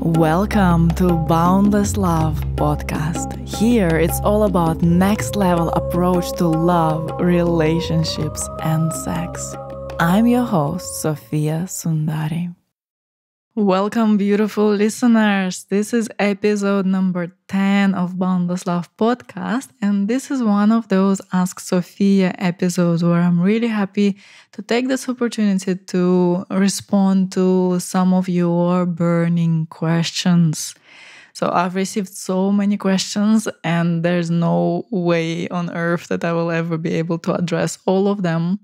Welcome to Boundless Love podcast. Here it's all about next level approach to love, relationships, and sex. I'm your host, Sofia Sundari. Welcome, beautiful listeners. This is episode number 10 of Boundless Love podcast, and this is one of those Ask Sofia episodes where I'm really happy to take this opportunity to respond to some of your burning questions. So I've received so many questions, and there's no way on earth that I will ever be able to address all of them.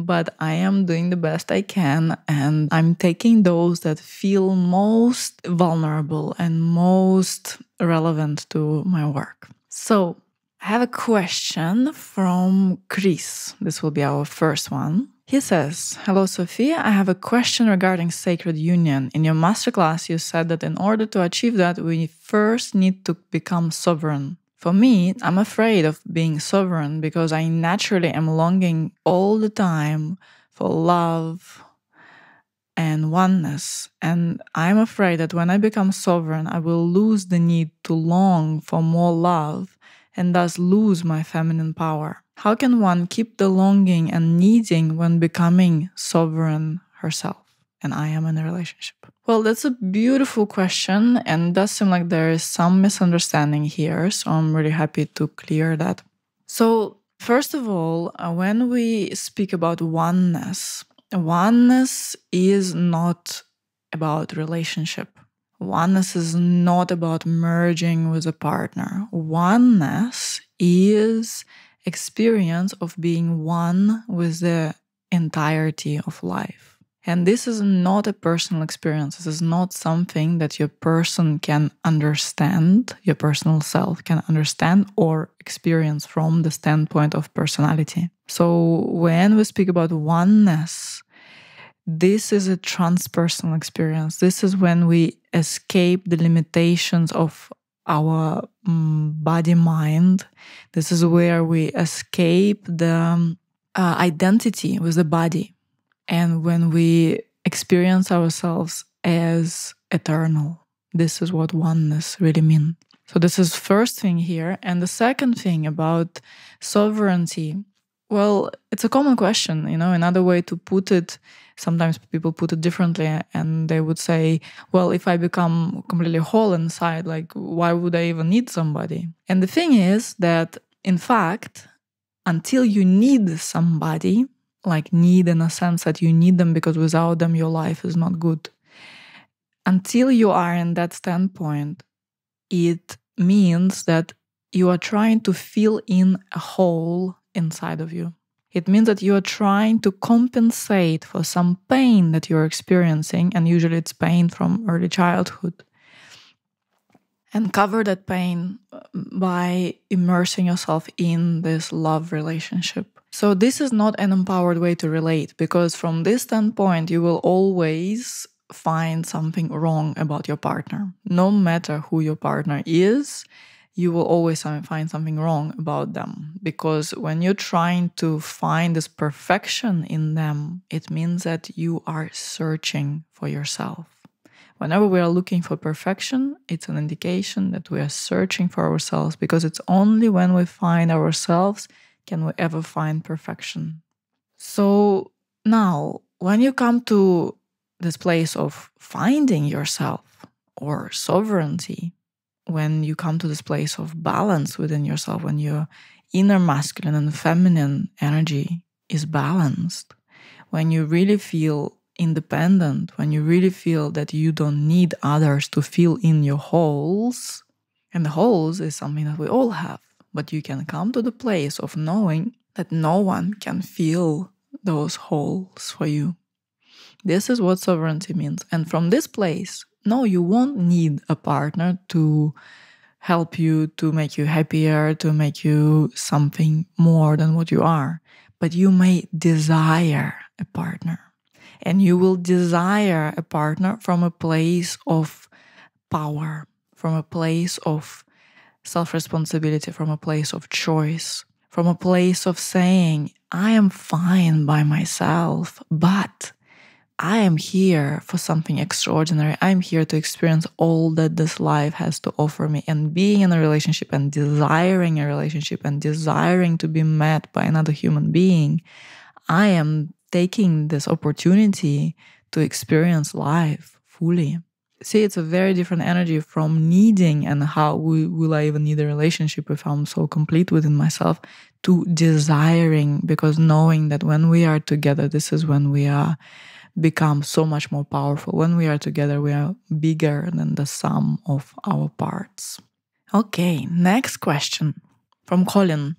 But I am doing the best I can, and I'm taking those that feel most vulnerable and most relevant to my work. So I have a question from Chris. This will be our first one. He says, "Hello, Sofia. I have a question regarding sacred union. In your masterclass, you said that in order to achieve that, we first need to become sovereign. For me, I'm afraid of being sovereign because I naturally am longing all the time for love and oneness. And I'm afraid that when I become sovereign, I will lose the need to long for more love and thus lose my feminine power. How can one keep the longing and needing when becoming sovereign herself? And I am in a relationship." Well, that's a beautiful question, and it does seem like there is some misunderstanding here, so I'm really happy to clear that. So, first of all, when we speak about oneness is not about relationship. Oneness is not about merging with a partner. Oneness is experience of being one with the entirety of life. And this is not a personal experience. This is not something that your person can understand, your personal self can understand or experience from the standpoint of personality. So when we speak about oneness, this is a transpersonal experience. This is when we escape the limitations of our body-mind. This is where we escape the identity with the body. And when we experience ourselves as eternal, this is what oneness really means. So this is first thing here. And the second thing about sovereignty, well, it's a common question, another way to put it. Sometimes people put it differently and they would say, well, if I become completely whole inside, like, why would I even need somebody? And the thing is that, in fact, until you need somebody, like need in a sense that you need them because without them your life is not good. Until you are in that standpoint, it means that you are trying to fill in a hole inside of you. It means that you are trying to compensate for some pain that you're experiencing, and usually it's pain from early childhood, and cover that pain by immersing yourself in this love relationship. So this is not an empowered way to relate, because from this standpoint, you will always find something wrong about your partner. No matter who your partner is, you will always find something wrong about them. Because when you're trying to find this perfection in them, it means that you are searching for yourself. Whenever we are looking for perfection, it's an indication that we are searching for ourselves, because it's only when we find ourselves can we ever find perfection. So now, when you come to this place of finding yourself or sovereignty, when you come to this place of balance within yourself, when your inner masculine and feminine energy is balanced, when you really feel independent, when you really feel that you don't need others to fill in your holes, and the holes is something that we all have, but you can come to the place of knowing that no one can fill those holes for you. This is what sovereignty means. And from this place, no, you won't need a partner to help you, to make you happier, to make you something more than what you are. But you may desire a partner. And you will desire a partner from a place of power, from a place of self-responsibility, from a place of choice, from a place of saying, I am fine by myself, but I am here for something extraordinary. I'm here to experience all that this life has to offer me. And being in a relationship and desiring a relationship and desiring to be met by another human being, I am taking this opportunity to experience life fully. See, it's a very different energy from needing and how will I even need a relationship if I'm so complete within myself, to desiring, because knowing that when we are together, this is when we are become so much more powerful. When we are together, we are bigger than the sum of our parts. Okay, next question from Colin.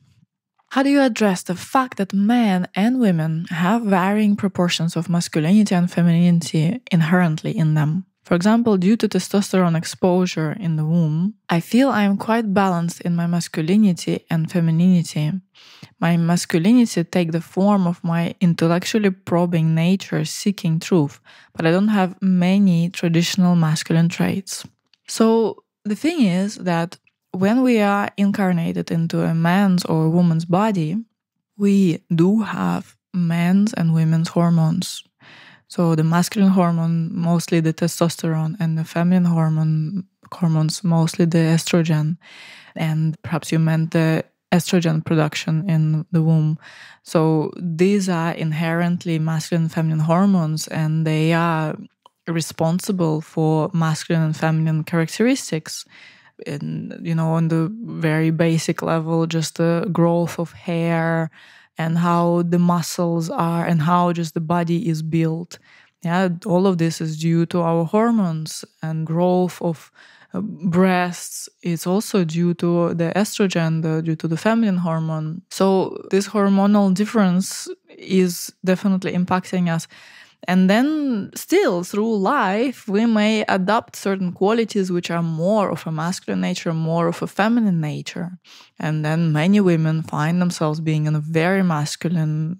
How do you address the fact that men and women have varying proportions of masculinity and femininity inherently in them? For example, due to testosterone exposure in the womb, I feel I am quite balanced in my masculinity and femininity. My masculinity take the form of my intellectually probing nature seeking truth, but I don't have many traditional masculine traits. So the thing is that when we are incarnated into a man's or a woman's body, we do have men's and women's hormones. So the masculine hormone, mostly the testosterone, and the feminine hormones, mostly the estrogen. And perhaps you meant the estrogen production in the womb. So these are inherently masculine and feminine hormones, and they are responsible for masculine and feminine characteristics. In, on the very basic level, just the growth of hair and how the muscles are and how just the body is built. Yeah, all of this is due to our hormones, and growth of breasts is also due to the estrogen, due to the feminine hormone. So this hormonal difference is definitely impacting us. And then still through life, we may adopt certain qualities which are more of a masculine nature, more of a feminine nature. And then many women find themselves being in a very masculine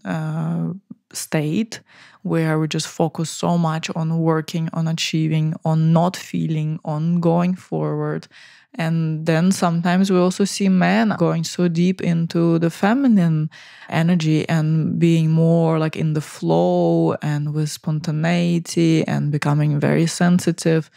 state, where we just focus so much on working, on achieving, on not feeling, on going forward. And then sometimes we also see men going so deep into the feminine energy and being more like in the flow and with spontaneity and becoming very sensitive.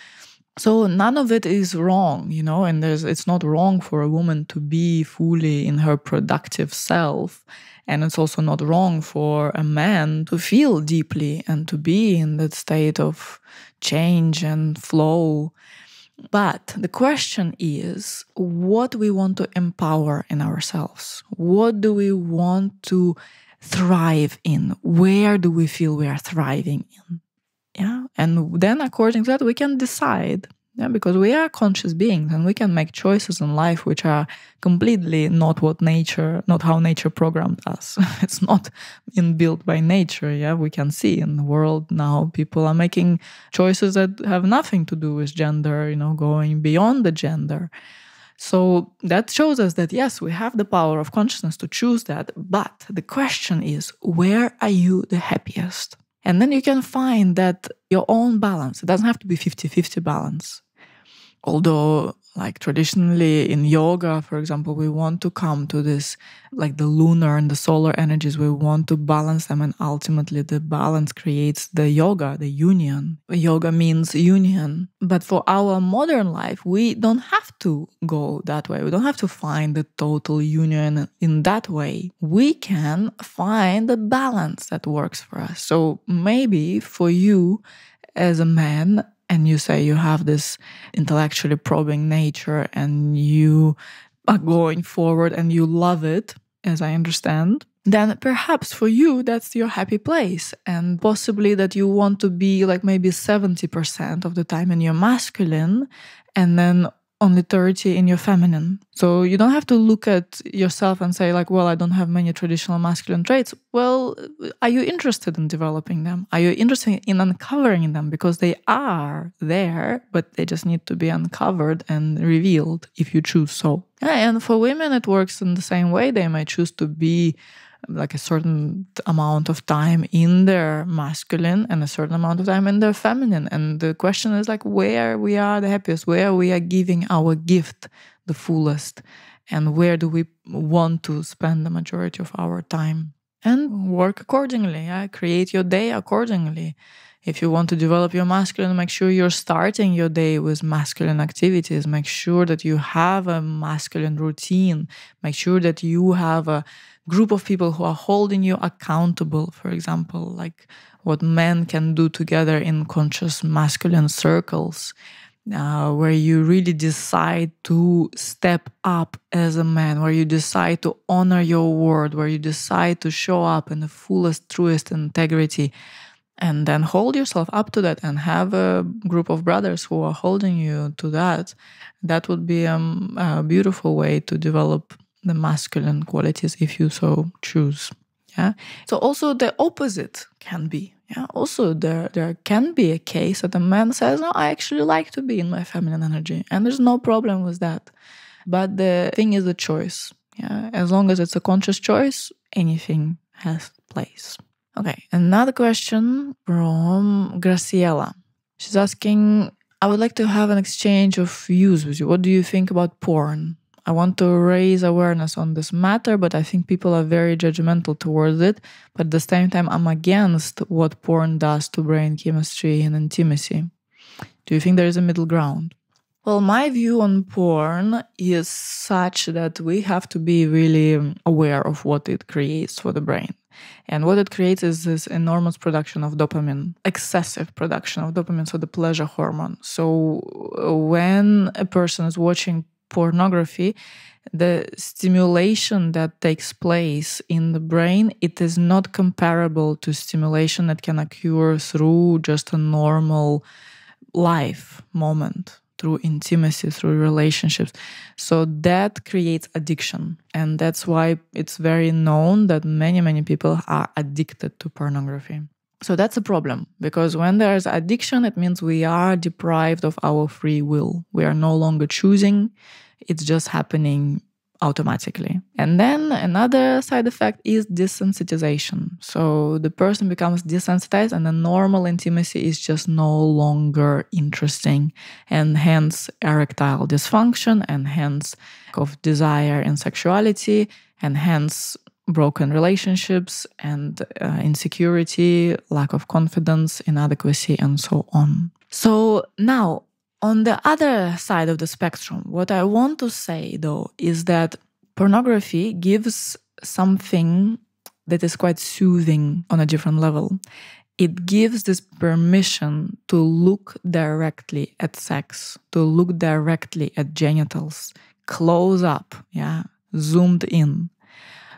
So none of it is wrong, and it's not wrong for a woman to be fully in her productive self. And it's also not wrong for a man to feel deeply and to be in that state of change and flow. But the question is, what we want to empower in ourselves? What do we want to thrive in? Where do we feel we are thriving in? Yeah. And then according to that, we can decide. Yeah, because we are conscious beings and we can make choices in life which are completely not how nature programmed us. It's not inbuilt by nature. Yeah, we can see in the world now people are making choices that have nothing to do with gender, going beyond the gender. So that shows us that yes, we have the power of consciousness to choose that. But the question is, where are you the happiest? And then you can find that your own balance. It doesn't have to be 50-50 balance. Although, like traditionally in yoga, for example, we want to come to this, like the lunar and the solar energies, we want to balance them. And ultimately the balance creates the yoga, the union. Yoga means union. But for our modern life, we don't have to go that way. We don't have to find the total union in that way. We can find the balance that works for us. So maybe for you as a man, and you say you have this intellectually probing nature and you are going forward and you love it, as I understand, then perhaps for you, that's your happy place. And possibly that you want to be like maybe 70% of the time in your masculine and then only 30 in your feminine. So you don't have to look at yourself and say like, well, I don't have many traditional masculine traits. Well, are you interested in developing them? Are you interested in uncovering them? Because they are there, but they just need to be uncovered and revealed if you choose so. And for women, it works in the same way. They might choose to be like a certain amount of time in their masculine and a certain amount of time in their feminine. And the question is like where we are the happiest, where we are giving our gift the fullest, and where do we want to spend the majority of our time, and work accordingly. Create your day accordingly. If you want to develop your masculine, make sure you're starting your day with masculine activities. Make sure that you have a masculine routine. Make sure that you have a group of people who are holding you accountable, for example, like what men can do together in conscious masculine circles, where you really decide to step up as a man, where you decide to honor your word, where you decide to show up in the fullest, truest integrity, and then hold yourself up to that and have a group of brothers who are holding you to that. That would be a beautiful way to develop the masculine qualities if you so choose. Yeah. So also the opposite can be. Yeah. Also there can be a case that a man says, no, I actually like to be in my feminine energy, and there's no problem with that. But the thing is the choice. Yeah. As long as it's a conscious choice, anything has place. Okay. Another question from Graciela. She's asking, I would like to have an exchange of views with you. What do you think about porn? I want to raise awareness on this matter, but I think people are very judgmental towards it. But at the same time, I'm against what porn does to brain chemistry and intimacy. Do you think there is a middle ground? Well, my view on porn is such that we have to be really aware of what it creates for the brain. And what it creates is this enormous production of dopamine, excessive production of dopamine, so the pleasure hormone. So when a person is watching pornography, the stimulation that takes place in the brain, it is not comparable to stimulation that can occur through just a normal life moment, through intimacy, through relationships. So that creates addiction. And that's why it's very known that many people are addicted to pornography. So that's a problem, because when there's addiction, it means we are deprived of our free will. We are no longer choosing. It's just happening automatically. And then another side effect is desensitization. So the person becomes desensitized and the normal intimacy is just no longer interesting, and hence erectile dysfunction, and hence of desire and sexuality, and hence broken relationships and insecurity, lack of confidence, inadequacy, and so on. So now, on the other side of the spectrum, what I want to say, though, is that pornography gives something that is quite soothing on a different level. It gives this permission to look directly at sex, to look directly at genitals, close up, zoomed in.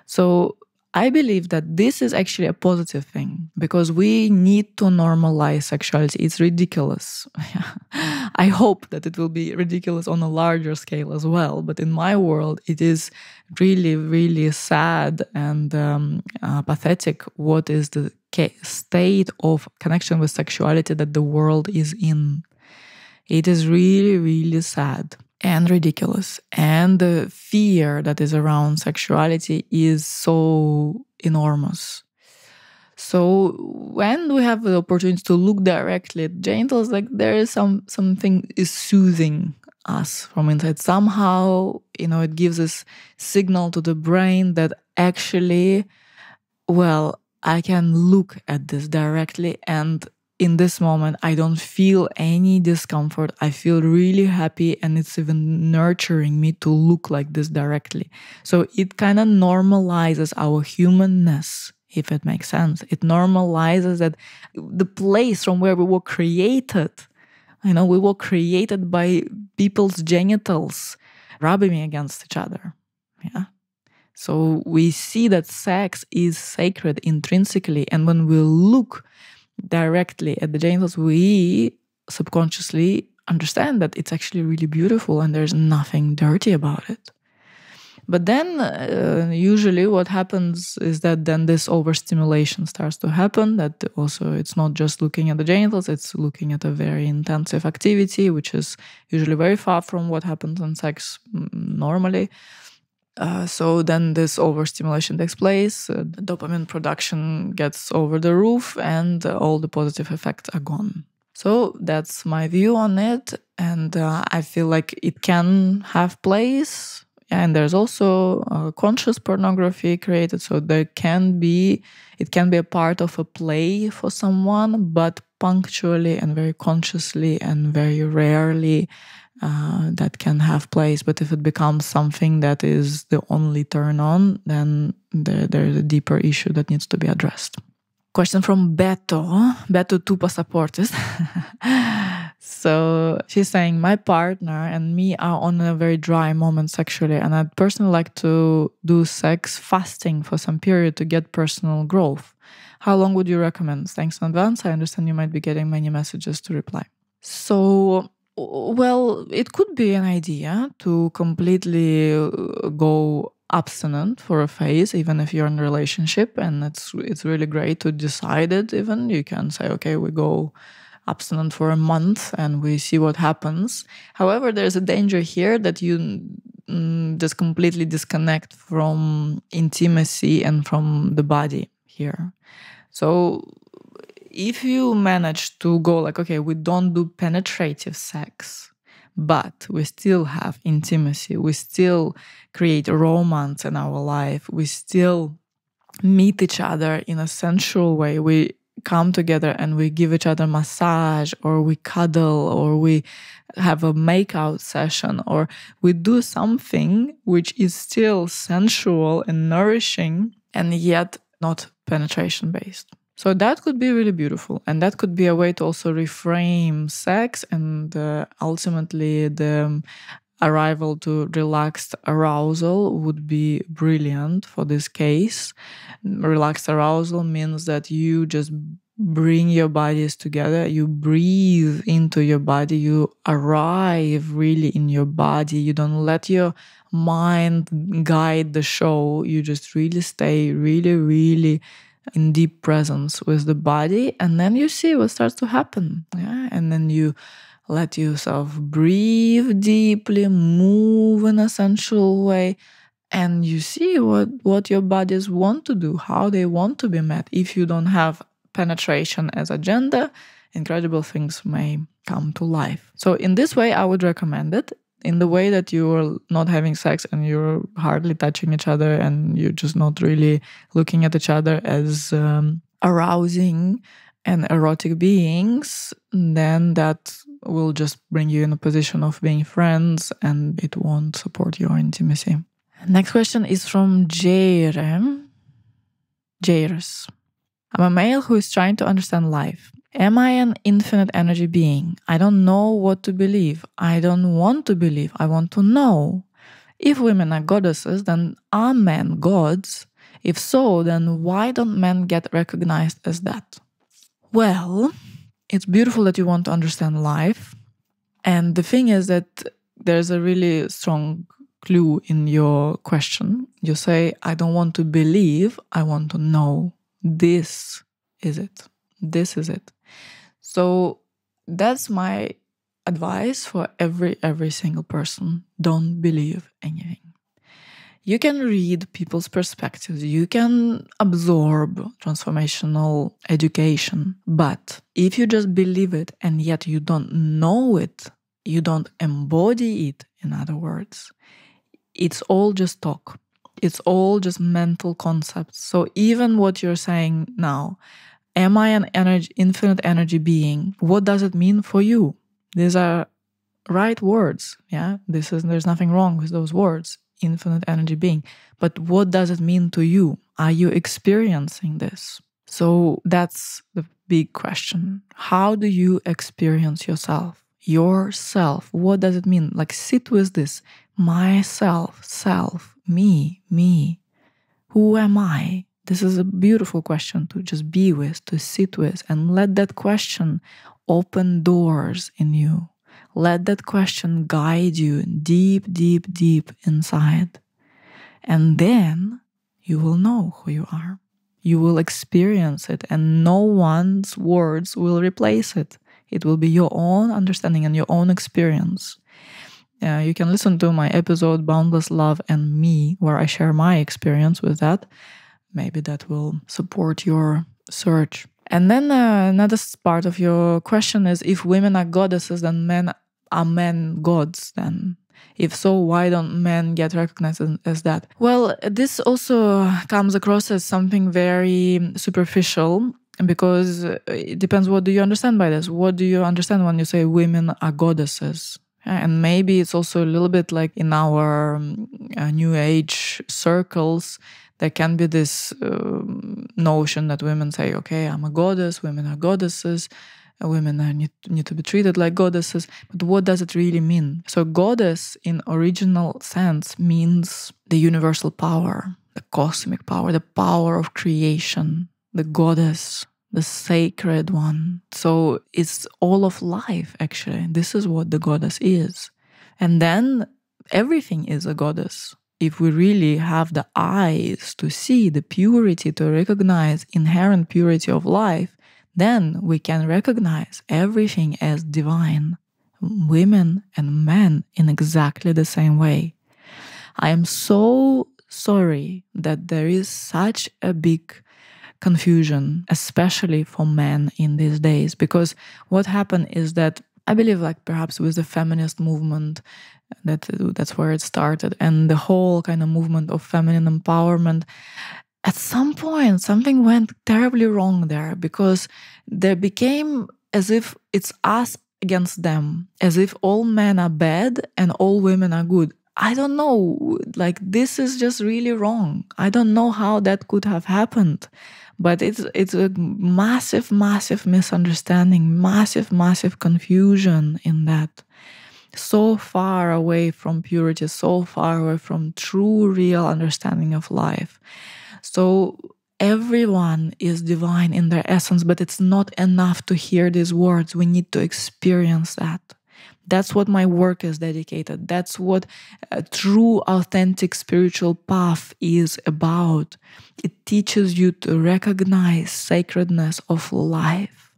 So I believe that this is actually a positive thing, because we need to normalize sexuality. It's ridiculous. I hope that it will be ridiculous on a larger scale as well. But in my world, it is really, really sad and pathetic what is the state of connection with sexuality that the world is in. It is really, really sad and ridiculous. And the fear that is around sexuality is so enormous. So when we have the opportunity to look directly at genitals, like there is something is soothing us from inside. Somehow, it gives us signal to the brain that actually, well, I can look at this directly, and in this moment, I don't feel any discomfort. I feel really happy, and it's even nurturing me to look like this directly. So it kind of normalizes our humanness, if it makes sense. It normalizes that the place from where we were created. We were created by people's genitals rubbing against each other. Yeah. So we see that sex is sacred intrinsically, and when we look directly at the genitals, we subconsciously understand that it's actually really beautiful and there's nothing dirty about it. But then usually what happens is that then this overstimulation starts to happen, that also it's not just looking at the genitals, it's looking at a very intensive activity, which is usually very far from what happens in sex normally. So then this overstimulation takes place, the dopamine production gets over the roof, and all the positive effects are gone. So that's my view on it, and I feel like it can have place. And there's also conscious pornography created, so it can be a part of a play for someone, but punctually and very consciously and very rarely that can have place. But if it becomes something that is the only turn on, then there's a deeper issue that needs to be addressed. Question from Beto. Beto, tu passaportes. So she's saying, my partner and me are on a very dry moment sexually, and I'd personally like to do sex fasting for some period to get personal growth. How long would you recommend? Thanks in advance. I understand you might be getting many messages to reply. So, well, it could be an idea to completely go abstinent for a phase, even if you're in a relationship, and it's really great to decide it. Even you can say, okay, we go abstinent for a month and we see what happens. However, there's a danger here that you just completely disconnect from intimacy and from the body here. So if you manage to go like, okay, we don't do penetrative sex, but we still have intimacy, we still create romance in our life, we still meet each other in a sensual way, we come together and we give each other massage, or we cuddle, or we have a makeout session, or we do something which is still sensual and nourishing and yet not penetration based. So that could be really beautiful, and that could be a way to also reframe sex, and ultimately the arrival to relaxed arousal would be brilliant for this case. Relaxed arousal means that you just bring your bodies together, you breathe into your body, you arrive really in your body, you don't let your mind guide the show, you just really stay really in deep presence with the body, and then you see what starts to happen. Yeah? And then you let yourself breathe deeply, move in a sensual way, and you see what your bodies want to do, how they want to be met. If you don't have penetration as agenda, incredible things may come to life. So in this way, I would recommend it. In the way that you're not having sex and you're hardly touching each other and you're just not really looking at each other as arousing and erotic beings, then that will just bring you in a position of being friends and it won't support your intimacy. Next question is from Jairus. I'm a male who is trying to understand life. Am I an infinite energy being? I don't know what to believe. I don't want to believe. I want to know. If women are goddesses, then are men gods? If so, then why don't men get recognized as that? Well, it's beautiful that you want to understand life. And the thing is that there's a really strong clue in your question. You say, I don't want to believe. I want to know. This is it. This is it. So that's my advice for every single person. Don't believe anything. You can read people's perspectives. You can absorb transformational education. But if you just believe it and yet you don't know it, you don't embody it, in other words, it's all just talk. It's all just mental concepts. So even what you're saying now, am I an infinite energy being? What does it mean for you? These are right words. Yeah, there's nothing wrong with those words, infinite energy being. But what does it mean to you? Are you experiencing this? So that's the big question. How do you experience yourself? Yourself. What does it mean? Like, sit with this. Myself, self, me. Who am I? This is a beautiful question to just be with, to sit with, and let that question open doors in you. Let that question guide you deep inside. And then you will know who you are. You will experience it, and no one's words will replace it. It will be your own understanding and your own experience. You can listen to my episode, Boundless Love and Me, where I share my experience with that. Maybe that will support your search. And then another part of your question is, if women are goddesses, then are men gods then? If so, why don't men get recognized as that? Well, this also comes across as something very superficial. Because it depends, what do you understand by this? What do you understand when you say women are goddesses? And maybe it's also a little bit like in our New Age circles, there can be this notion that women say, okay, I'm a goddess, women are goddesses, women need to be treated like goddesses. But what does it really mean? So goddess in original sense means the universal power, the cosmic power, the power of creation, the goddess, the sacred one. So it's all of life, actually. This is what the goddess is. And then everything is a goddess. If we really have the eyes to see the purity, to recognize inherent purity of life, then we can recognize everything as divine, women and men in exactly the same way. I am so sorry that there is such a big confusion, especially for men in these days, because what happened is that I believe, like perhaps with the feminist movement, that's where it started, and the whole kind of movement of feminine empowerment, at some point something went terribly wrong there, because there became as if it's us against them, as if all men are bad and all women are good. I don't know, like this is just really wrong. I don't know how that could have happened. But it's a massive, massive misunderstanding, massive confusion in that. So far away from purity, so far away from true, real understanding of life. So everyone is divine in their essence, but it's not enough to hear these words. We need to experience that. That's what my work is dedicated. That's what a true, authentic spiritual path is about. It teaches you to recognize sacredness of life.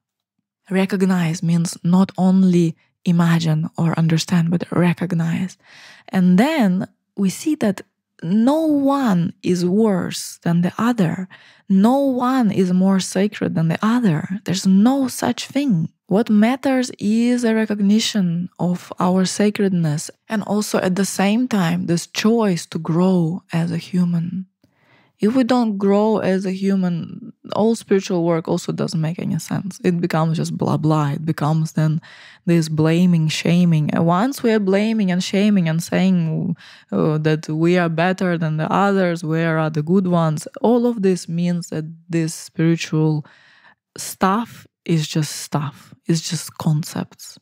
Recognize means not only imagine or understand, but recognize. And then we see that no one is worse than the other. No one is more sacred than the other. There's no such thing. What matters is a recognition of our sacredness, and also at the same time this choice to grow as a human. If we don't grow as a human, all spiritual work also doesn't make any sense. It becomes just blah blah. It becomes then this blaming, shaming. And once we are blaming and shaming and saying that we are better than the others, where are the good ones, all of this means that this spiritual stuff is just stuff. It's just concepts.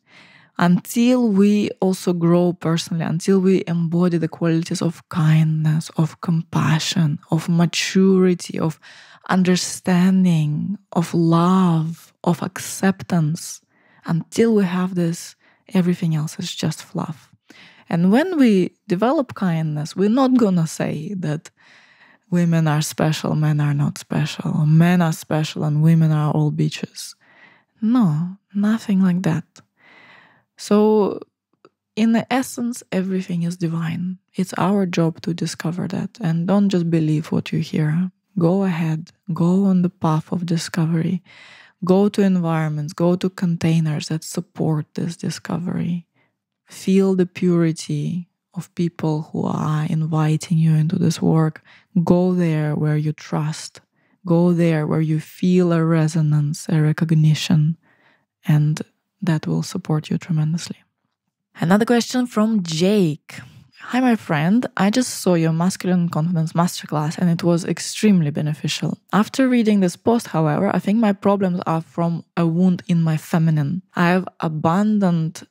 Until we also grow personally, until we embody the qualities of kindness, of compassion, of maturity, of understanding, of love, of acceptance, until we have this, everything else is just fluff. And when we develop kindness, we're not gonna say that women are special, men are not special, or men are special and women are all bitches. No, nothing like that. So, in the essence, everything is divine. It's our job to discover that. And don't just believe what you hear. Go ahead. Go on the path of discovery. Go to environments. Go to containers that support this discovery. Feel the purity of people who are inviting you into this work. Go there where you trust. Go there where you feel a resonance, a recognition, and that will support you tremendously. Another question from Jake. Hi, my friend. I just saw your Masculine Confidence Masterclass and it was extremely beneficial. After reading this post, however, I think my problems are from a wound in my feminine. I have abundant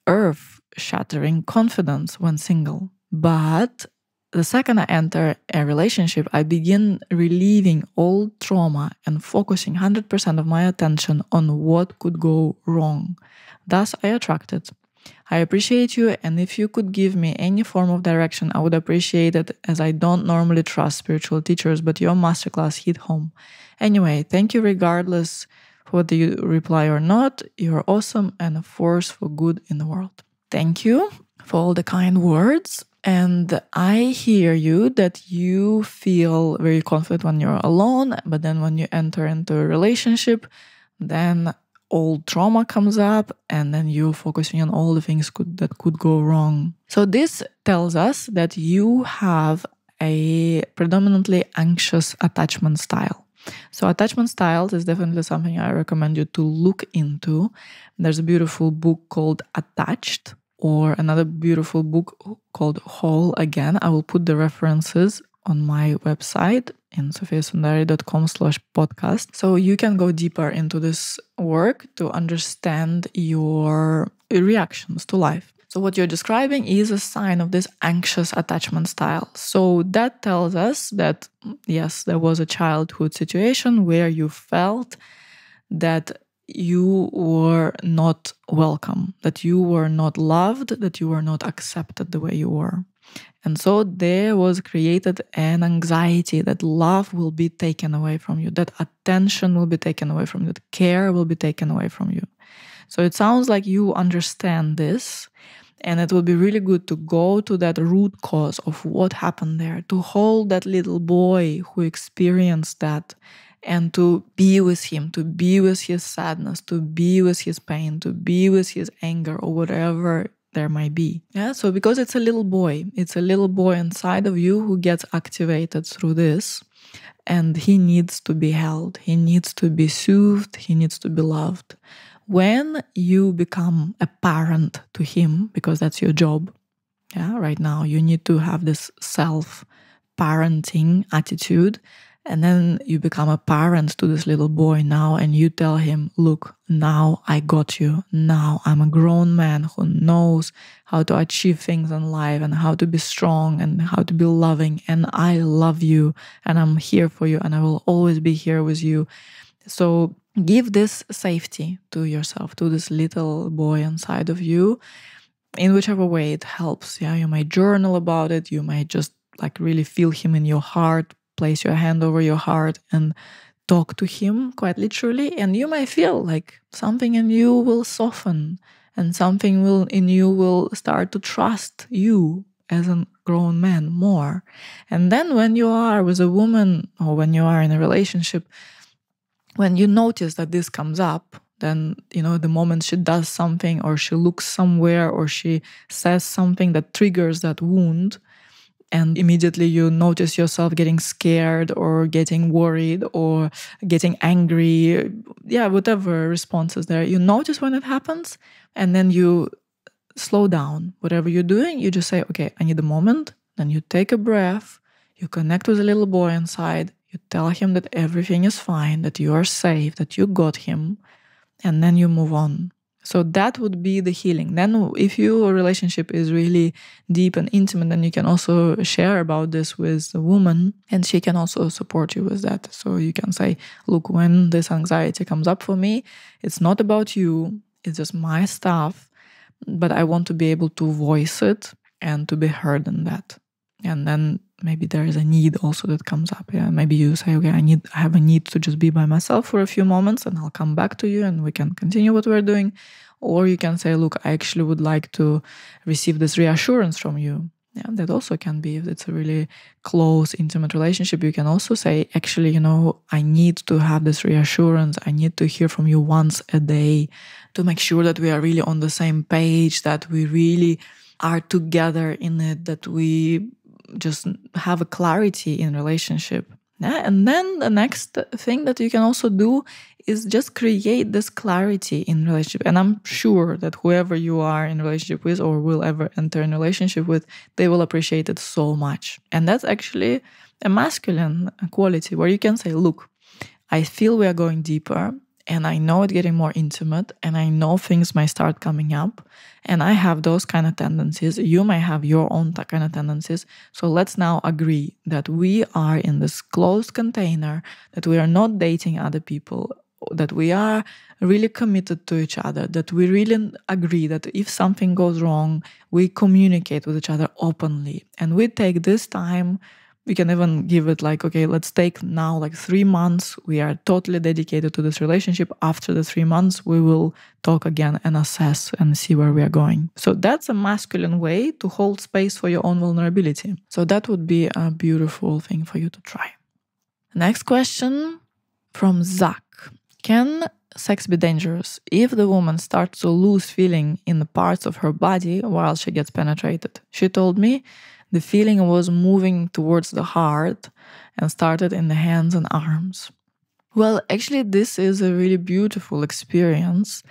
earth-shattering confidence when single. But the second I enter a relationship, I begin relieving old trauma and focusing 100% of my attention on what could go wrong. Thus, I attracted. I appreciate you, and if you could give me any form of direction, I would appreciate it, as I don't normally trust spiritual teachers, but your masterclass hit home. Anyway, thank you regardless whether you reply or not. You're awesome and a force for good in the world. Thank you for all the kind words. And I hear you that you feel very confident when you're alone, but then when you enter into a relationship, then old trauma comes up, and then you're focusing on all the things that could go wrong. So this tells us that you have a predominantly anxious attachment style. So attachment styles is definitely something I recommend you to look into. There's a beautiful book called Attached, or another beautiful book called Whole Again. I will put the references on my website in sofiasundari.com/podcast. So you can go deeper into this work to understand your reactions to life. So what you're describing is a sign of this anxious attachment style. So that tells us that, yes, there was a childhood situation where you felt that you were not welcome, that you were not loved, that you were not accepted the way you were. And so there was created an anxiety that love will be taken away from you, that attention will be taken away from you, that care will be taken away from you. So it sounds like you understand this, and it would be really good to go to that root cause of what happened there, to hold that little boy who experienced that, and to be with him, to be with his sadness, to be with his pain, to be with his anger, or whatever there might be. Yeah, so because it's a little boy inside of you who gets activated through this, and he needs to be held, he needs to be soothed, he needs to be loved. When you become a parent to him, because that's your job, yeah, right now you need to have this self-parenting attitude, and then you become a parent to this little boy now, and you tell him, look, now I got you. Now I'm a grown man who knows how to achieve things in life and how to be strong and how to be loving, and I love you, and I'm here for you, and I will always be here with you. So give this safety to yourself, to this little boy inside of you, in whichever way it helps. Yeah, you might journal about it. You might just like really feel him in your heart, place your hand over your heart and talk to him quite literally. And you might feel like something in you will soften, and something in you will start to trust you as a grown man more. And then when you are with a woman, or when you are in a relationship, when you notice that this comes up, then, the moment she does something, or she looks somewhere, or she says something that triggers that wound, and immediately you notice yourself getting scared, or getting worried, or getting angry, whatever response is there, you notice when it happens, and then you slow down. Whatever you're doing, you just say, okay, I need a moment. Then you take a breath, you connect with the little boy inside, you tell him that everything is fine, that you are safe, that you got him, and then you move on. So that would be the healing. Then if your relationship is really deep and intimate, then you can also share about this with the woman, and she can also support you with that. So you can say, look, when this anxiety comes up for me, it's not about you, it's just my stuff, but I want to be able to voice it and to be heard in that. And then maybe there is a need also that comes up. Yeah, maybe you say, okay, I have a need to just be by myself for a few moments, and I'll come back to you and we can continue what we're doing. Or you can say, look, I actually would like to receive this reassurance from you. Yeah, that also can be, if it's a really close, intimate relationship, you can also say, actually, I need to have this reassurance. I need to hear from you once a day to make sure that we are really on the same page, that we really are together in it, that we just have a clarity in relationship. Yeah? And then the next thing that you can also do is just create this clarity in relationship. And I'm sure that whoever you are in relationship with, or will ever enter in relationship with, they will appreciate it so much. And that's actually a masculine quality, where you can say, look, I feel we are going deeper, and I know it's getting more intimate, and I know things might start coming up, and I have those kind of tendencies. You might have your own kind of tendencies. So let's now agree that we are in this closed container, that we are not dating other people, that we are really committed to each other, that we really agree that if something goes wrong, we communicate with each other openly. And we take this time. We can even give it like, okay, let's take now like 3 months. We are totally dedicated to this relationship. After the 3 months, we will talk again and assess and see where we are going. So that's a masculine way to hold space for your own vulnerability. So that would be a beautiful thing for you to try. Next question from Zach. Can sex be dangerous if the woman starts to lose feeling in the parts of her body while she gets penetrated? She told me the feeling was moving towards the heart and started in the hands and arms. Well, actually, this is a really beautiful experience.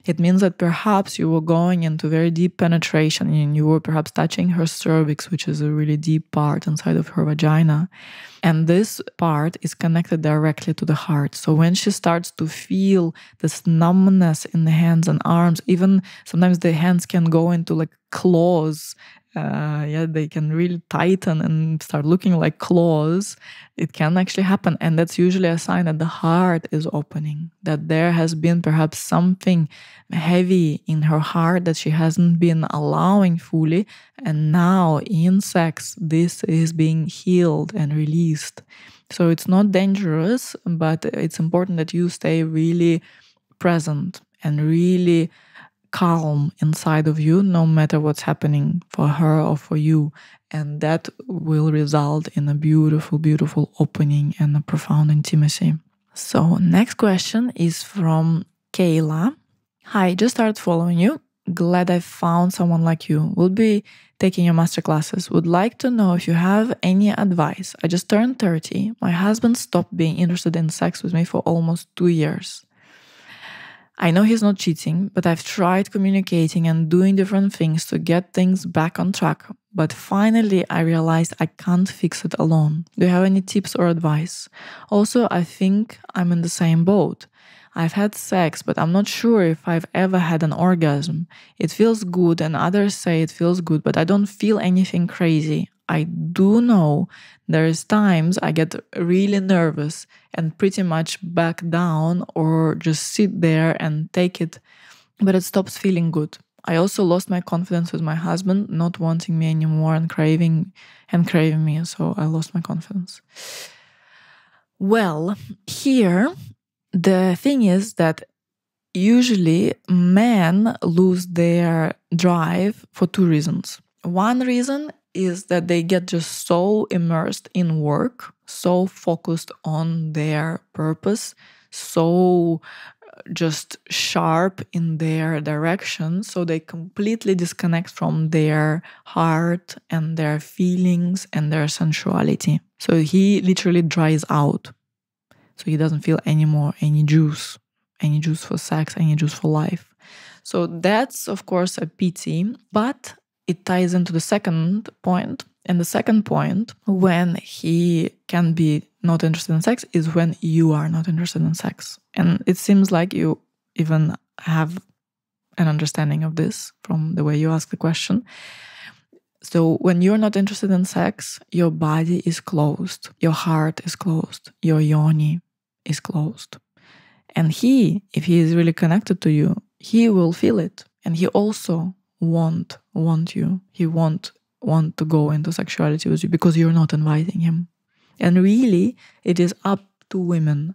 It means that perhaps you were going into very deep penetration and you were perhaps touching her cervix, which is a really deep part inside of her vagina. And this part is connected directly to the heart. So when she starts to feel this numbness in the hands and arms, even sometimes the hands can go into like claws. They can really tighten and start looking like claws. It can actually happen. And that's usually a sign that the heart is opening, that there has been perhaps something heavy in her heart that she hasn't been allowing fully. And now in sex, this is being healed and released. So it's not dangerous, but it's important that you stay really present and really calm inside of you, no matter what's happening for her or for you. And that will result in a beautiful, beautiful opening and a profound intimacy. So next question is from Kayla. Hi, just started following you. Glad I found someone like you. Will be taking your masterclasses. Would like to know if you have any advice. I just turned 30. My husband stopped being interested in sex with me for almost 2 years. I know he's not cheating, but I've tried communicating and doing different things to get things back on track. But finally, I realized I can't fix it alone. Do you have any tips or advice? Also, I think I'm in the same boat. I've had sex, but I'm not sure if I've ever had an orgasm. It feels good, and others say it feels good, but I don't feel anything crazy. I do know there's times I get really nervous and pretty much back down or just sit there and take it, but it stops feeling good. I also lost my confidence with my husband, not wanting me anymore and craving me, so I lost my confidence. Well, here, the thing is that usually men lose their drive for 2 reasons. One reason is that they get just so immersed in work, so focused on their purpose, so just sharp in their direction, so they completely disconnect from their heart and their feelings and their sensuality. So he literally dries out. So he doesn't feel anymore any juice for sex, any juice for life. So that's, of course, a pity, but it ties into the second point. And the second point, when he can be not interested in sex, is when you are not interested in sex. And it seems like you even have an understanding of this from the way you ask the question. So when you're not interested in sex, your body is closed, your heart is closed, your yoni is closed. And he, if he is really connected to you, he will feel it. And he also want you. He want to go into sexuality with you because you're not inviting him. And really, it is up to women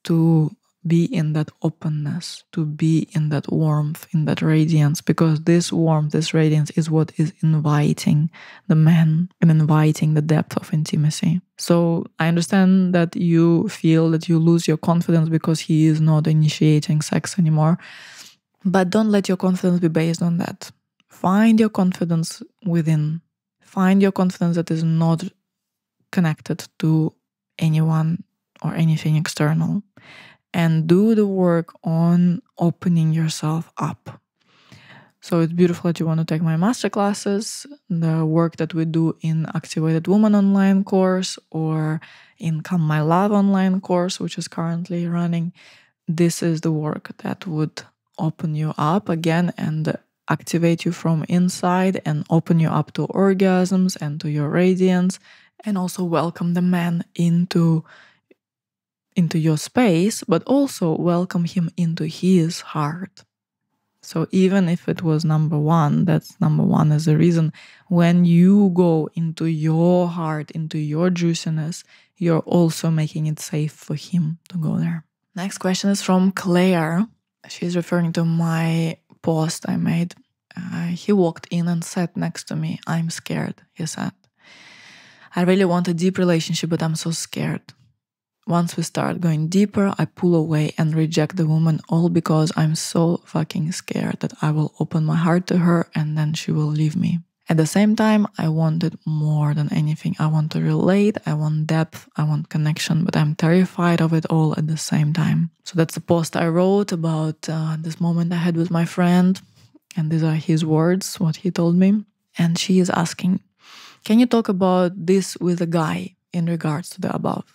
to be in that openness, to be in that warmth, in that radiance, because this warmth, this radiance is what is inviting the man and inviting the depth of intimacy. So I understand that you feel that you lose your confidence because he is not initiating sex anymore, but don't let your confidence be based on that. Find your confidence within. Find your confidence that is not connected to anyone or anything external. And do the work on opening yourself up. So it's beautiful that you want to take my masterclasses, the work that we do in Activated Woman online course or in Come My Love online course, which is currently running. This is the work that would open you up again and activate you from inside and open you up to orgasms and to your radiance, and also welcome the man into your space, but also welcome him into his heart. So even if it was number one, that's number one is the reason when you go into your heart, into your juiciness, you're also making it safe for him to go there. Next question is from Claire. She's referring to my post I made. He walked in and sat next to me. I'm scared, he said. I really want a deep relationship, but I'm so scared. Once we start going deeper, I pull away and reject the woman, all because I'm so fucking scared that I will open my heart to her and then she will leave me. At the same time, I wanted more than anything. I want to relate, I want depth, I want connection, but I'm terrified of it all at the same time. So that's the post I wrote about this moment I had with my friend. And these are his words, what he told me. And she is asking, can you talk about this with a guy in regards to the above?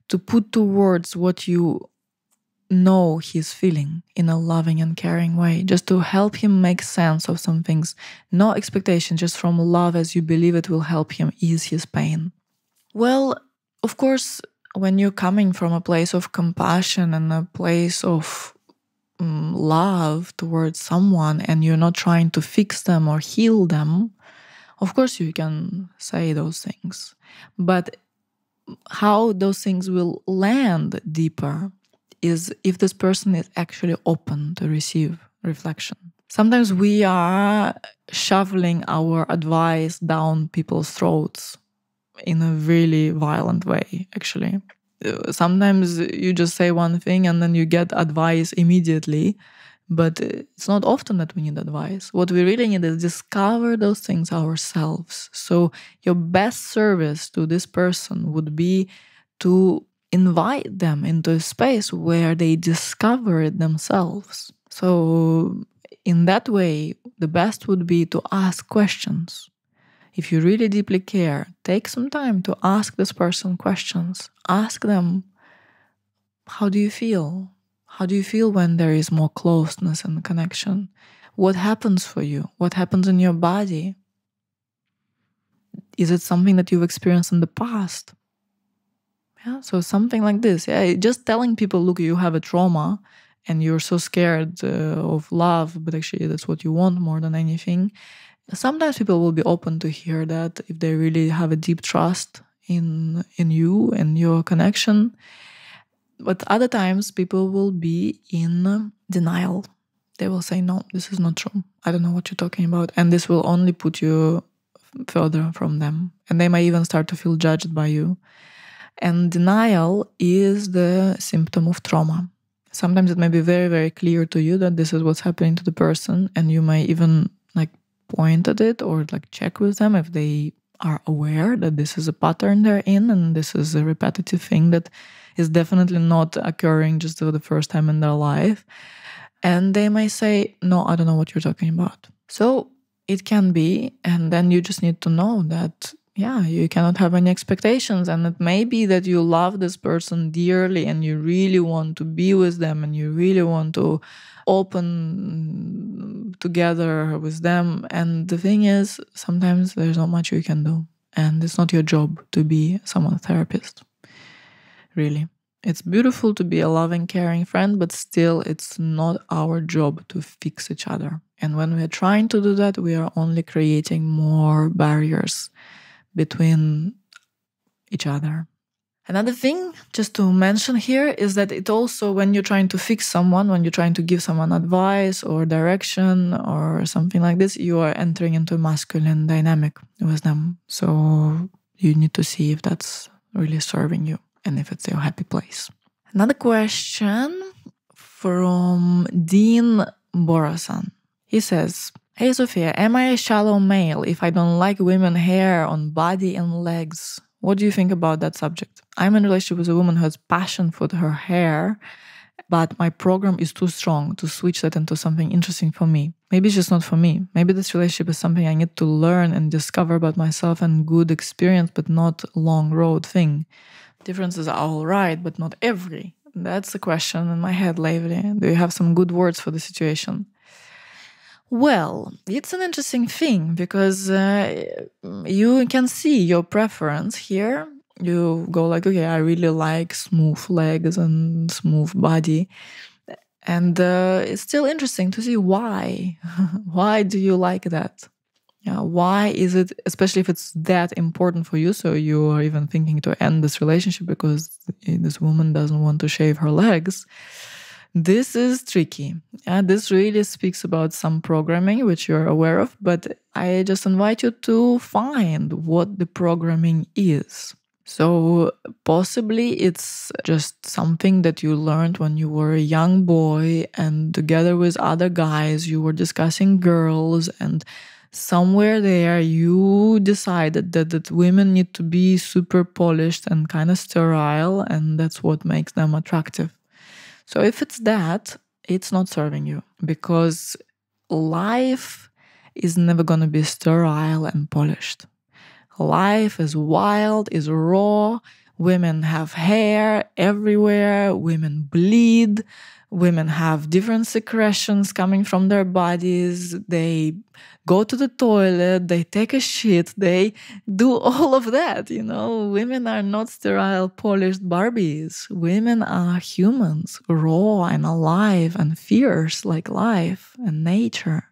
To put to words what you know he's feeling in a loving and caring way, just to help him make sense of some things. No expectation, just from love as you believe it will help him ease his pain. Well, of course, when you're coming from a place of compassion and a place of love towards someone and you're not trying to fix them or heal them, of course you can say those things. But how those things will land deeper is if this person is actually open to receive reflection. Sometimes we are shoveling our advice down people's throats in a really violent way, actually. Sometimes you just say one thing and then you get advice immediately, but it's not often that we need advice. What we really need is discover those things ourselves. So your best service to this person would be to invite them into a space where they discover it themselves. So in that way, the best would be to ask questions. If you really deeply care, take some time to ask this person questions. Ask them, how do you feel? How do you feel when there is more closeness and connection? What happens for you? What happens in your body? Is it something that you've experienced in the past? Yeah, so something like this. Yeah, just telling people, look, you have a trauma and you're so scared of love, but actually that's what you want more than anything. Sometimes people will be open to hear that if they really have a deep trust in you and your connection. But other times people will be in denial. They will say, no, this is not true. I don't know what you're talking about. And this will only put you further from them. And they might even start to feel judged by you. And denial is the symptom of trauma. Sometimes it may be very, very clear to you that this is what's happening to the person. And you may even point at it or check with them if they are aware that this is a pattern they're in and this is a repetitive thing that is definitely not occurring just for the first time in their life. And they may say, no, I don't know what you're talking about. So it can be, and then you just need to know that, yeah, you cannot have any expectations, and it may be that you love this person dearly and you really want to be with them and you really want to open together with them. And the thing is, sometimes there's not much you can do. And it's not your job to be someone's therapist. Really. It's beautiful to be a loving, caring friend, but still it's not our job to fix each other. And when we are trying to do that, we are only creating more barriers between each other. Another thing just to mention here is that it also, when you're trying to fix someone, when you're trying to give someone advice or direction or something like this, you are entering into a masculine dynamic with them. So you need to see if that's really serving you and if it's your happy place. Another question from Dean Borasan. He says, hey Sofia, am I a shallow male if I don't like women hair on body and legs? What do you think about that subject? I'm in a relationship with a woman who has passion for her hair, but my program is too strong to switch that into something interesting for me. Maybe it's just not for me. Maybe this relationship is something I need to learn and discover about myself and good experience, but not long road thing. Differences are all right, but not every. That's the question in my head lately. Do you have some good words for the situation? Well, it's an interesting thing because you can see your preference here. You go okay, I really like smooth legs and smooth body. And it's still interesting to see why. Why do you like that? Why is it, especially if it's that important for you, so you are even thinking to end this relationship because this woman doesn't want to shave her legs. This is tricky. This really speaks about some programming which you're aware of, but I just invite you to find what the programming is. So possibly it's just something that you learned when you were a young boy and together with other guys you were discussing girls and somewhere there you decided that women need to be super polished and kind of sterile, and that's what makes them attractive. So if it's that, it's not serving you, because life is never going to be sterile and polished. Life is wild, is raw. Women have hair everywhere. Women bleed. Women have different secretions coming from their bodies. They go to the toilet. They take a shit. They do all of that. Women are not sterile, polished Barbies. Women are humans, raw and alive and fierce like life and nature.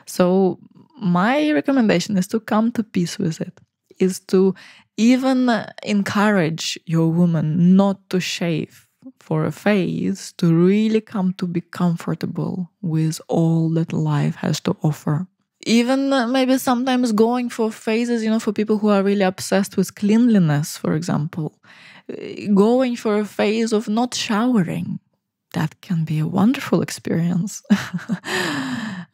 So my recommendation is to come to peace with it, is to even encourage your woman not to shave for a phase, to really come to be comfortable with all that life has to offer. Even maybe sometimes going for phases, for people who are really obsessed with cleanliness, for example, going for a phase of not showering. That can be a wonderful experience.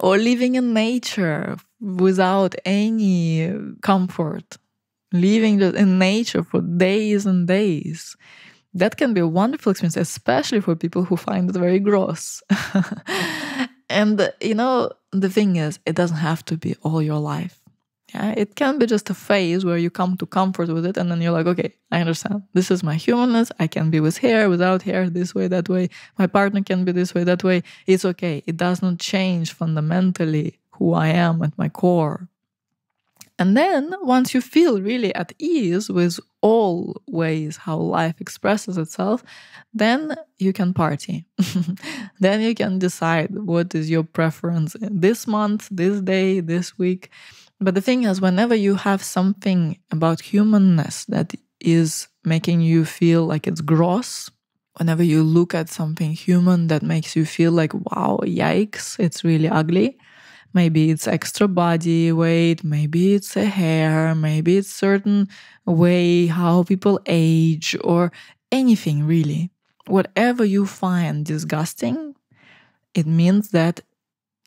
Or living in nature without any comfort. Living in nature for days and days. That can be a wonderful experience, especially for people who find it very gross. And, the thing is, it doesn't have to be all your life. Yeah, it can be just a phase where you come to comfort with it, and then you're like, okay, I understand. This is my humanness. I can be with hair, without hair, this way, that way. My partner can be this way, that way. It's okay. It does not change fundamentally who I am at my core. And then once you feel really at ease with all ways how life expresses itself, then you can party. Then you can decide what is your preference this month, this day, this week. But the thing is, whenever you have something about humanness that is making you feel like it's gross, whenever you look at something human that makes you feel like, wow, yikes, it's really ugly. Maybe it's extra body weight, maybe it's a hair, maybe it's certain way how people age, or anything really. Whatever you find disgusting, it means that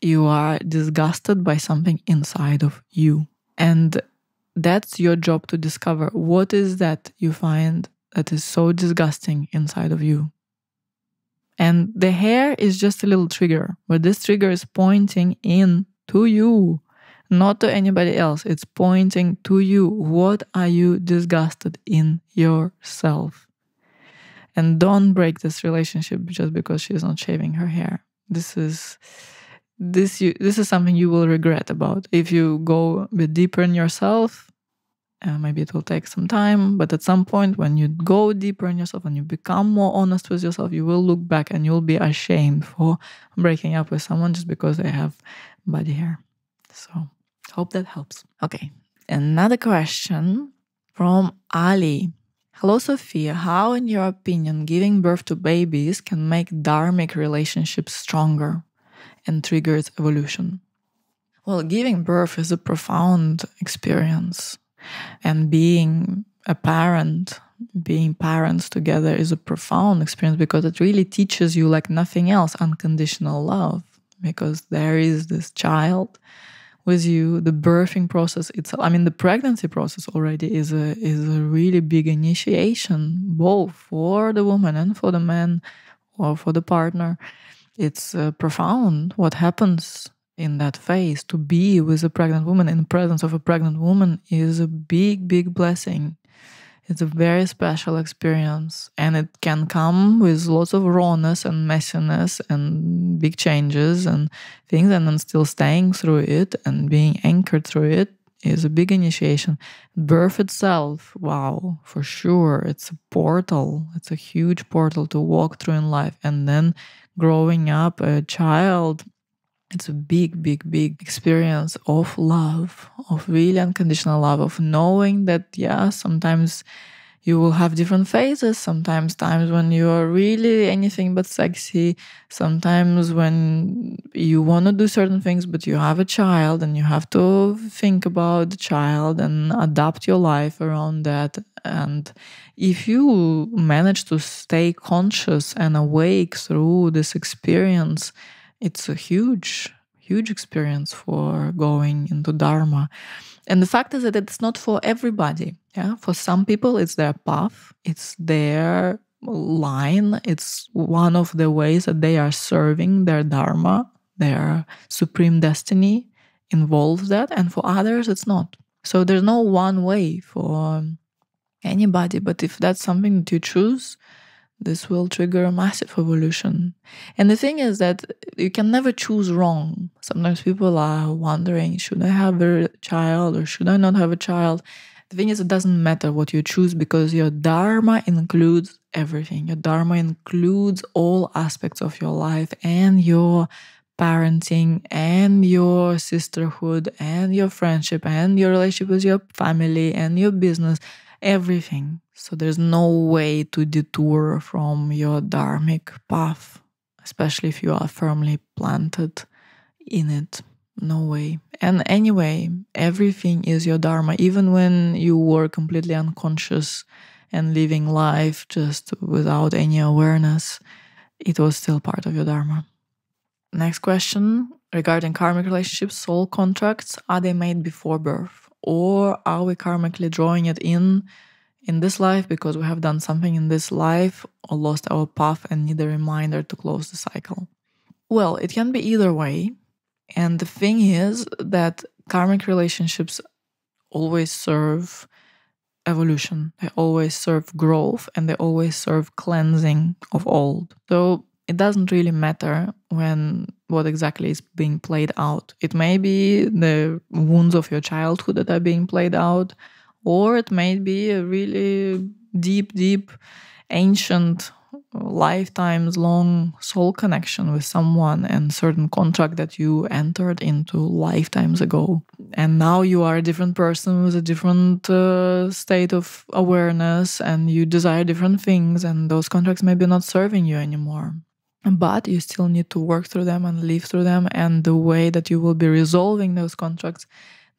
you are disgusted by something inside of you. And that's your job to discover what is that you find that is so disgusting inside of you. And the hair is just a little trigger, but this trigger is pointing in to you, not to anybody else. It's pointing to you. What are you disgusted in yourself? And don't break this relationship just because she's not shaving her hair. This is something you will regret about. If you go a bit deeper in yourself, maybe it will take some time, but at some point when you go deeper in yourself and you become more honest with yourself, you will look back and you'll be ashamed for breaking up with someone just because they have body hair. So hope that helps. Okay, another question from Ali. Hello, Sofia. How, in your opinion, giving birth to babies can make Dharmic relationships stronger and trigger its evolution? Well, giving birth is a profound experience. And being a parent, being parents together is a profound experience, because it really teaches you, like nothing else, unconditional love. Because there is this child with you, the birthing process itself. The pregnancy process already is a really big initiation, both for the woman and for the man or for the partner. It's profound what happens in that phase. To be with a pregnant woman, in the presence of a pregnant woman, is a big, big blessing. It's a very special experience, and it can come with lots of rawness and messiness and big changes and things, and then still staying through it and being anchored through it is a big initiation. Birth itself, wow, for sure, it's a portal. It's a huge portal to walk through in life. And then growing up a child, it's a big, big, big experience of love, of really unconditional love, of knowing that, yeah, sometimes you will have different phases, sometimes times when you are really anything but sexy, sometimes when you want to do certain things, but you have a child and you have to think about the child and adapt your life around that. And if you manage to stay conscious and awake through this experience, it's a huge, huge experience for going into Dharma. And the fact is that it's not for everybody. Yeah, for some people, it's their path, it's their line, it's one of the ways that they are serving their Dharma, their supreme destiny involves that. And for others, it's not. So there's no one way for anybody. But if that's something that you choose, this will trigger a massive evolution. And the thing is that you can never choose wrong. Sometimes people are wondering, should I have a child or should I not have a child? The thing is, it doesn't matter what you choose because your Dharma includes everything. Your Dharma includes all aspects of your life and your parenting and your sisterhood and your friendship and your relationship with your family and your business, everything. So there's no way to detour from your dharmic path, especially if you are firmly planted in it. No way. And anyway, everything is your dharma. Even when you were completely unconscious and living life just without any awareness, it was still part of your dharma. Next question regarding karmic relationships, soul contracts, are they made before birth? Or are we karmically drawing it in this life because we have done something in this life or lost our path and need a reminder to close the cycle? Well, it can be either way. And the thing is that karmic relationships always serve evolution. They always serve growth and they always serve cleansing of old. So it doesn't really matter what exactly is being played out. It may be the wounds of your childhood that are being played out, or it may be a really deep, ancient, lifetimes long soul connection with someone and certain contract that you entered into lifetimes ago. And now you are a different person with a different state of awareness and you desire different things, and those contracts may be not serving you anymore. But you still need to work through them and live through them. And the way that you will be resolving those contracts,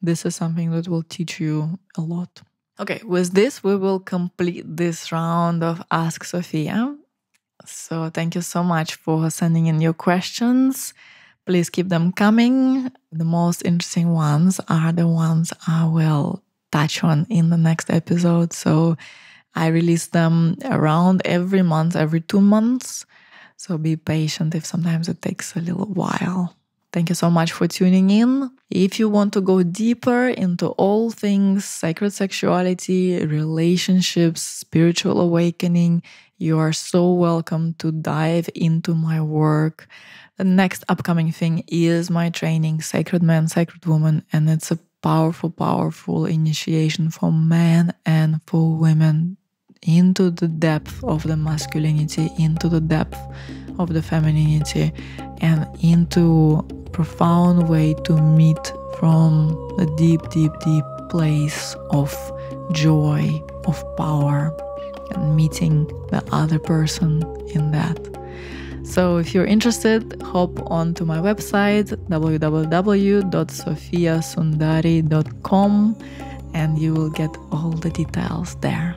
this is something that will teach you a lot. Okay, with this, we will complete this round of Ask Sofia. So thank you so much for sending in your questions. Please keep them coming. The most interesting ones are the ones I will touch on in the next episode. So I release them around every month, every 2 months. So be patient if sometimes it takes a little while. Thank you so much for tuning in. If you want to go deeper into all things sacred sexuality, relationships, spiritual awakening, you are so welcome to dive into my work. The next upcoming thing is my training, Sacred Man, Sacred Woman, and it's a powerful initiation for men and for women into the depth of the masculinity, into the depth of the femininity, and into a profound way to meet from the deep place of joy, of power, and meeting the other person in that. So if you're interested, hop onto my website, www.sofiasundari.com, and you will get all the details there.